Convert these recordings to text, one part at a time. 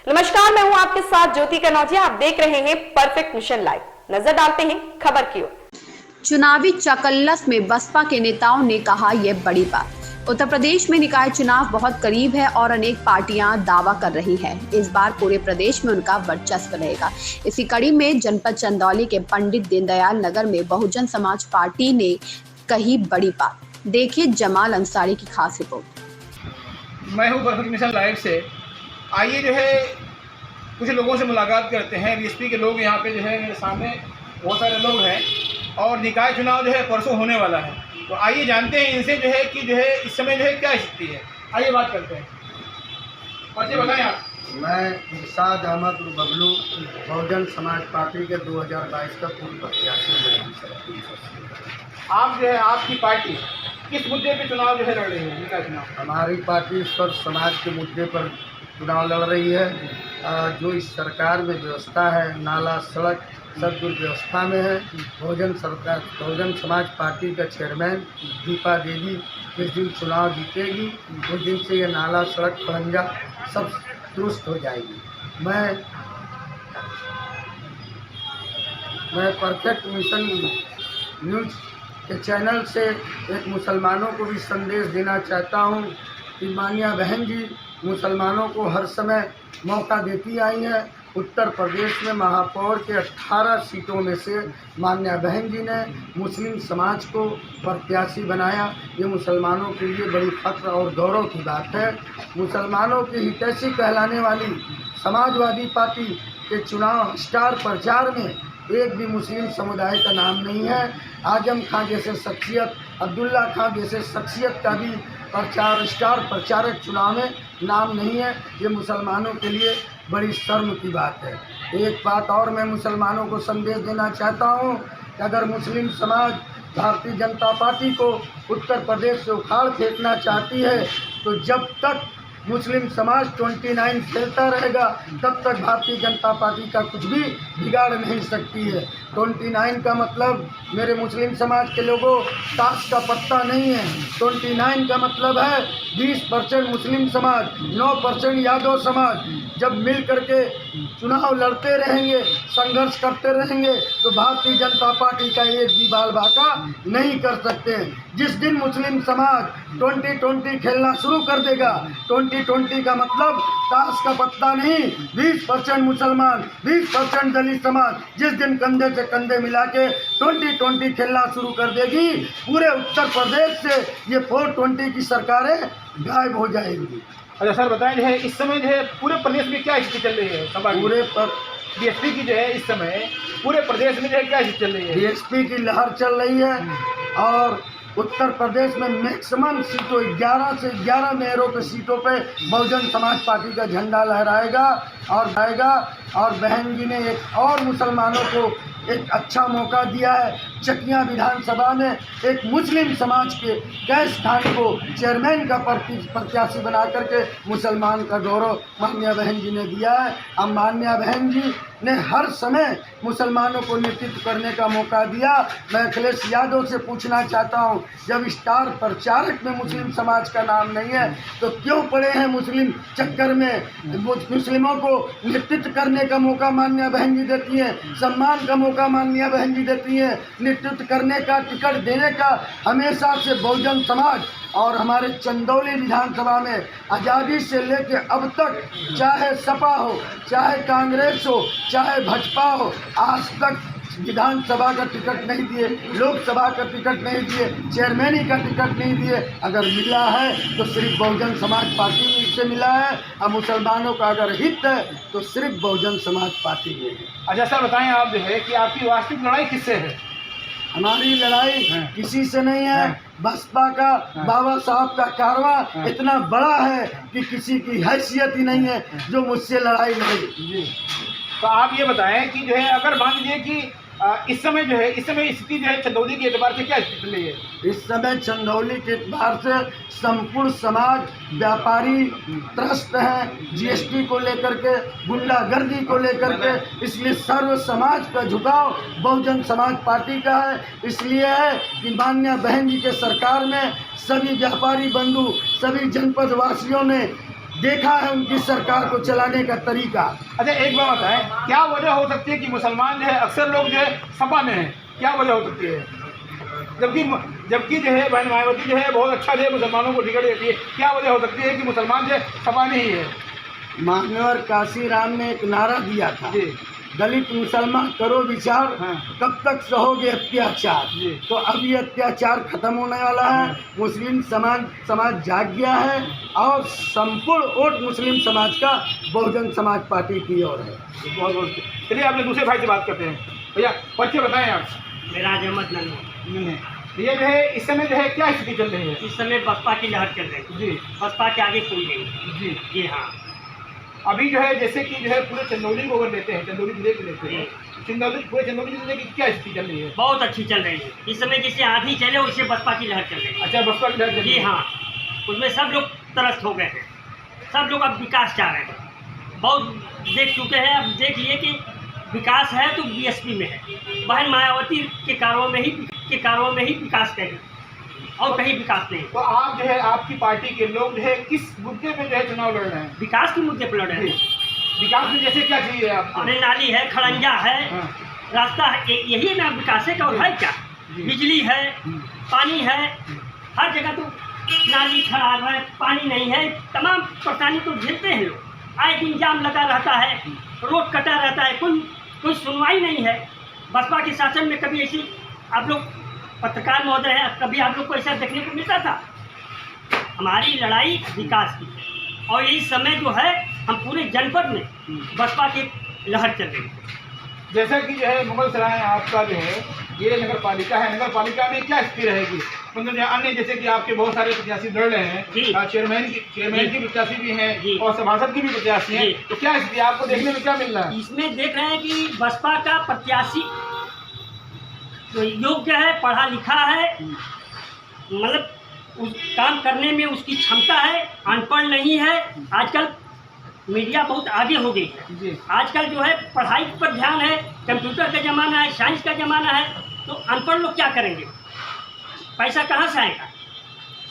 नमस्कार, मैं हूं आपके साथ ज्योति कनौजिया। आप देख रहे हैं परफेक्ट मिशन लाइव। नजर डालते हैं खबर की ओर। चुनावी चकल्लस में बसपा के नेताओं ने कहा यह बड़ी बात। उत्तर प्रदेश में निकाय चुनाव बहुत करीब है और अनेक पार्टियां दावा कर रही हैं। इस बार पूरे प्रदेश में उनका वर्चस्व रहेगा। इसी कड़ी में जनपद चंदौली के पंडित दीनदयाल नगर में बहुजन समाज पार्टी ने कही बड़ी बात। देखिए जमाल अंसारी की खास रिपोर्ट। मैं हूँ परफेक्ट मिशन लाइव से। आइए जो है कुछ लोगों से मुलाकात करते हैं। बीएसपी के लोग यहाँ पे जो है मेरे सामने बहुत सारे लोग हैं और निकाय चुनाव जो है परसों होने वाला है। तो आइए जानते हैं इनसे जो है कि जो है इस समय जो है क्या स्थिति है। आइए बात करते हैं। परिचय बताएं आप। मैं इरशाद अहमद बबलू बहुजन समाज पार्टी के 2022 का पूर्व प्रत्याशी हूँ। आप जो है आपकी पार्टी किस मुद्दे पे चुनाव जो है लड़ रही है? निकाय चुनाव हमारी पार्टी सर्व समाज के मुद्दे पर चुनाव लड़ रही है। जो इस सरकार में व्यवस्था है, नाला सड़क सब दुर्व्यवस्था में है। बहुजन समाज पार्टी का चेयरमैन दीपा देवी जिस दिन चुनाव जीतेगी उस दिन से ये नाला सड़क खड़ंजा सब दुरुस्त हो जाएगी। मैं परफेक्ट मिशन न्यूज़ के चैनल से एक मुसलमानों को भी संदेश देना चाहता हूँ कि मान्या बहन जी मुसलमानों को हर समय मौका देती आई हैं। उत्तर प्रदेश में महापौर के 18 सीटों में से मान्या बहन जी ने मुस्लिम समाज को प्रत्याशी बनाया। ये मुसलमानों के लिए बड़ी फख्र और गौरव की बात है। मुसलमानों की हितैषी कहलाने वाली समाजवादी पार्टी के चुनाव स्टार प्रचार में एक भी मुस्लिम समुदाय का नाम नहीं है। आजम खां जैसे शख्सियत, अब्दुल्ला खां जैसे शख्सियत का भी स्टार प्रचारक चुनाव में नाम नहीं है। ये मुसलमानों के लिए बड़ी शर्म की बात है। एक बात और मैं मुसलमानों को संदेश देना चाहता हूँ कि अगर मुस्लिम समाज भारतीय जनता पार्टी को उत्तर प्रदेश से उखाड़ फेंकना चाहती है तो जब तक मुस्लिम समाज 29 खेलता रहेगा तब तक भारतीय जनता पार्टी का कुछ भी बिगाड़ नहीं सकती है। 29 का मतलब मेरे मुस्लिम समाज के लोगों ताश का पत्ता नहीं है। 29 का मतलब है 20% मुस्लिम समाज, 9% यादव समाज जब मिल करके चुनाव लड़ते रहेंगे, संघर्ष करते रहेंगे तो भारतीय जनता पार्टी का एक भी बाल बाका नहीं कर सकते हैं। जिस दिन मुस्लिम समाज 2020 खेलना शुरू कर देगा, 2020 का मतलब ताश का पत्ता नहीं, 20% मुसलमान, 20% दलित समाज जिस दिन कंधे से कंधे मिला के 2020 खेलना शुरू कर देगी, पूरे उत्तर प्रदेश से ये 420 की सरकारें गायब हो जाएंगी। अच्छा सर बताएं जो है इस समय जो है पूरे प्रदेश में क्या स्थिति चल रही है? पूरे पर बीएसपी की जो है इस समय पूरे प्रदेश में जो है क्या स्थिति चल रही है? बीएसपी की लहर चल रही है और उत्तर प्रदेश में मैक्सिमम सीटों 11 से 11 मेयरों के सीटों पे बहुजन समाज पार्टी का झंडा लहराएगा और बहन जी ने एक और मुसलमानों को एक अच्छा मौका दिया है। चकिया विधानसभा में एक मुस्लिम समाज के कैश खान को चेयरमैन का प्रत्याशी बना करके मुसलमान का गौरव मान्या बहन जी ने दिया है। अब मान्या बहन जी ने हर समय मुसलमानों को नेतृत्व करने का मौका दिया। मैं अखिलेश यादव से पूछना चाहता हूं, जब स्टार प्रचारक में मुस्लिम समाज का नाम नहीं है तो क्यों पड़े हैं मुस्लिम चक्कर में? मुस्लिमों को नेतृत्व करने का मौका मान्या बहन जी देती हैं, सम्मान का मौका मान्या बहन जी देती हैं, नेतृत्व करने का, टिकट देने का हमेशा से बहुजन समाज और हमारे चंदौली विधानसभा में आज़ादी से लेके अब तक, चाहे सपा हो, चाहे कांग्रेस हो, चाहे भाजपा हो, आज तक विधानसभा का टिकट नहीं दिए, लोकसभा का टिकट नहीं दिए, चेयरमैनी का टिकट नहीं दिए। अगर मिला है तो सिर्फ बहुजन समाज पार्टी से मिला है और मुसलमानों का अगर हित है तो सिर्फ बहुजन समाज पार्टी में है। अच्छा सर बताएं आप जो है कि आपकी वास्तविक लड़ाई किससे है? हमारी लड़ाई किसी से नहीं है। बसपा का बाबा साहब का कारवां इतना बड़ा है कि किसी की हैसियत ही नहीं है जो मुझसे लड़ाई लड़े। तो आप ये बताएं कि जो है अगर मान लीजिए कि इस समय स्थिति जो है चंदौली के एतबार से क्या स्थिति चल रही है? इस समय चंदौली के एतबार से संपूर्ण समाज, व्यापारी त्रस्त हैं जीएसटी को लेकर के, गुंडागर्दी को लेकर के। इसलिए सर्व समाज का झुकाव बहुजन समाज पार्टी का है। इसलिए है कि मान्या बहन जी के सरकार में सभी व्यापारी बंधु, सभी जनपद वासियों ने देखा है उनकी सरकार को चलाने का तरीका। अच्छा एक बात बताएं, क्या वजह हो सकती है कि मुसलमान जो है अक्सर लोग जो है सपा में हैं, क्या वजह हो सकती है? जबकि जो है बहन मायावती जो है बहुत अच्छा जो है मुसलमानों को टिकट देती है, क्या वजह हो सकती है कि मुसलमान जो है सपा में ही है? मान्यवर काशीराम ने एक नारा दिया था, जी दलित मुसलमान करो विचार, हाँ। कब तक सहोगे अत्याचार। जी। तो अब ये अत्याचार खत्म होने वाला है। मुस्लिम समाज जाग गया है और संपूर्ण वोट मुस्लिम समाज का बहुजन समाज पार्टी की ओर है। बहुत बहुत चलिए अपने दूसरे भाई से बात करते हैं। भैया परिचय बताएं आप। मेरा अहमद नन्नू। भैया जो है इस समय जो है क्या स्थिति चल रही है? इस समय बसपा की लहर चल रही है। जी बसपा के आगे कोई नहीं। जी जी हाँ। अभी जो है जैसे कि जो है पूरे चंदौली को अगर लेते हैं, चंदौली जिले को लेते हैं, पूरे चंदौली जिले की क्या स्थिति चल रही है? बहुत अच्छी चल रही है। इस समय जैसे आंधी चले वैसे बसपा की लहर चल रही है। अच्छा बसपा की लहर चल रही जी है। हाँ। उसमें सब लोग त्रस्त हो गए हैं। सब लोग अब विकास चाह रहे हैं। बहुत देख चुके हैं। अब देखिए कि विकास है तो बीएसपी में है। बहन मायावती के कारों में ही विकास करें और कहीं विकास नहीं। तो आप जो है आपकी पार्टी के लोग जो है किस मुद्दे पे जो है चुनाव लड़ रहे हैं? विकास के मुद्दे पर लड़ रहे हैं। विकास में जैसे क्या चाहिए आपको? अरे नाली है, खड़ंजा है, हाँ। रास्ता है, यही ना विकास है। और है क्या? जी। बिजली है, पानी है, हर जगह तो नाली खराब है, पानी नहीं है, तमाम परेशानी तो झेलते हैं लोग। आए दिन जाम लगा रहता है, रोड कटा रहता है, कोई सुनवाई नहीं है। बसपा के शासन में कभी ऐसी आप लोग पत्रकार महोदय हैं, कभी आप लोग को ऐसा देखने को मिलता था? हमारी लड़ाई विकास की है और इस समय जो है हम पूरे जनपद में बसपा की लहर चल रही है। जैसा कि जो है मुगल सराय आपका जो है ये नगर पालिका है, नगर पालिका में क्या स्थिति रहेगी? मतलब अन्य जैसे कि आपके बहुत सारे प्रत्याशी लड़ रहे हैं, चेयरमैन की प्रत्याशी भी हैं और सभासद की भी प्रत्याशी हैं, तो क्या स्थिति आपको देखने में क्या मिल रहा है? इसमें देख रहे हैं कि बसपा का प्रत्याशी योग्य है, पढ़ा लिखा है, मतलब उस काम करने में उसकी क्षमता है, अनपढ़ नहीं है। आजकल मीडिया बहुत आगे हो गई है। जी। आजकल जो है पढ़ाई पर ध्यान है, कंप्यूटर का ज़माना है, साइंस का ज़माना है, तो अनपढ़ लोग क्या करेंगे? पैसा कहाँ से आएगा?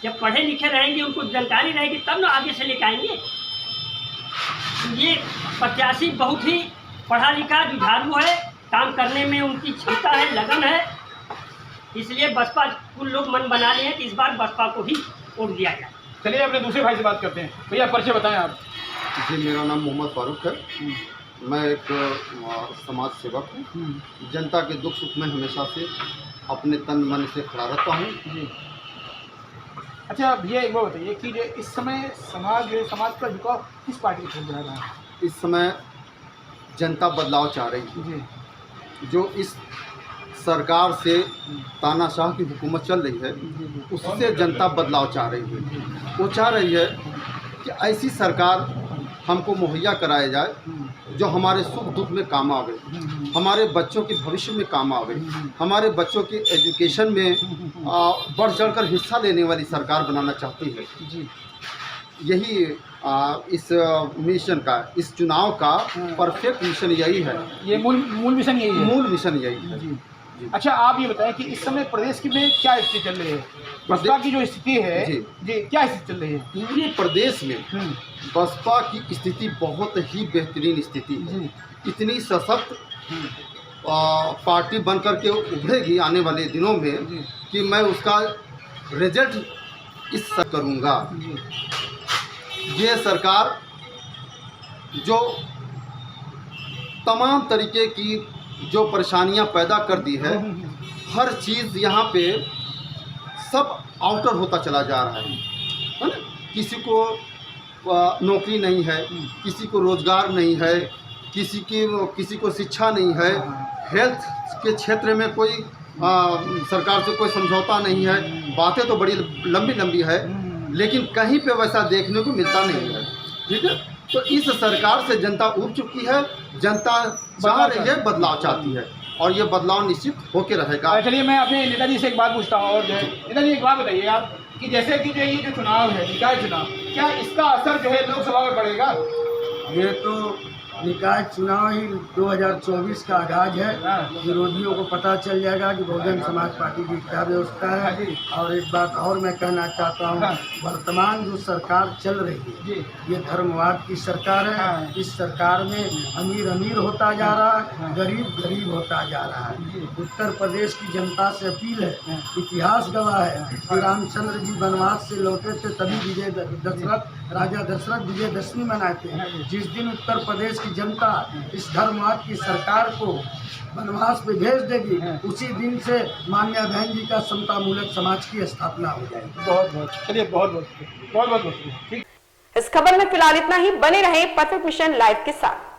जब पढ़े लिखे रहेंगे, उनको जानकारी रहेगी तब ना आगे से लेकर आएंगे। ये प्रत्याशी बहुत ही पढ़ा लिखा जुझारू है, काम करने में उनकी क्षमता है, लगन है, इसलिए बसपा कुल लोग मन बना लिए हैं कि इस बार बसपा को ही वोट दिया जाए। चलिए अपने दूसरे भाई से बात करते हैं। भैया परिचय बताएं आप। जी मेरा नाम मोहम्मद फारूक है। मैं एक समाज सेवक हूँ। जनता के दुख सुख में हमेशा से अपने तन मन से खड़ा रहता हूँ। जी। अच्छा भैया एक बात बताइए कि जो इस समय समाज का झुकाव किस पार्टी की तरफ जा रहा है? इस समय जनता बदलाव चाह रही है। जी। जो इस सरकार से तानाशाह की हुकूमत चल रही है उससे जनता बदलाव चाह रही है। वो चाह रही है कि ऐसी सरकार हमको मुहैया कराया जाए जो हमारे सुख दुख में काम आवे, हमारे बच्चों के भविष्य में काम आवे, हमारे बच्चों की एजुकेशन में बढ़ चढ़कर हिस्सा लेने वाली सरकार बनाना चाहती है। जी। यही इस मिशन का, इस चुनाव का परफेक्ट मिशन यही है। ये मूल मिशन यही है। मूल मिशन यही है। जी। अच्छा आप ये बताएं कि इस समय प्रदेश की में क्या स्थिति चल रही है? बसपा की जो स्थिति है जी क्या स्थिति चल रही है? पूरे प्रदेश में बसपा की स्थिति बहुत ही बेहतरीन स्थिति है। इतनी सशक्त पार्टी बनकर के उभरेगी आने वाले दिनों में कि मैं उसका रिजल्ट इस करूँगा। ये सरकार जो तमाम तरीके की जो परेशानियां पैदा कर दी है, हर चीज़ यहाँ पे सब आउटर होता चला जा रहा है ना? किसी को नौकरी नहीं है, किसी को रोज़गार नहीं है, किसी को शिक्षा नहीं है, हेल्थ के क्षेत्र में कोई सरकार से कोई समझौता नहीं है। बातें तो बड़ी लंबी लंबी है लेकिन कहीं पे वैसा देखने को मिलता नहीं है। ठीक है, तो इस सरकार से जनता उब चुकी है। जनता चाह रही है, बदलाव चाहती है और ये बदलाव निश्चित होके रहेगा। चलिए मैं अपने नेताजी से एक बात पूछता हूँ। और जो है नेताजी एक बात बताइए आप कि जैसे कि जो ये जो चुनाव है, निकाय चुनाव, क्या इसका असर जो है लोकसभा में पड़ेगा? ये तो निकाय चुनाव ही 2024 का आगाज है। विरोधियों को पता चल जाएगा कि बहुजन समाज पार्टी की क्या व्यवस्था है। और एक बात और मैं कहना चाहता हूँ, वर्तमान जो सरकार चल रही है ये धर्मवाद की सरकार है। इस सरकार में अमीर अमीर होता जा रहा है, गरीब गरीब होता जा रहा है। उत्तर प्रदेश की जनता से अपील है, इतिहास गवाह है कि रामचंद्र जी वनवास से लौटे थे तभी राजा दशरथ विजयदशमी मनाते हैं। जिस दिन उत्तर प्रदेश की जनता इस धर्मवाद की सरकार को वनवास पे भेज देगी, उसी दिन से मान्या बहन जी का समतामूलक समाज की स्थापना हो जाएगी। बहुत बहुत चलिए, बहुत बहुत बहुत बहुत ठीक। इस खबर में फिलहाल इतना ही। बने रहे परफेक्ट मिशन लाइव के साथ।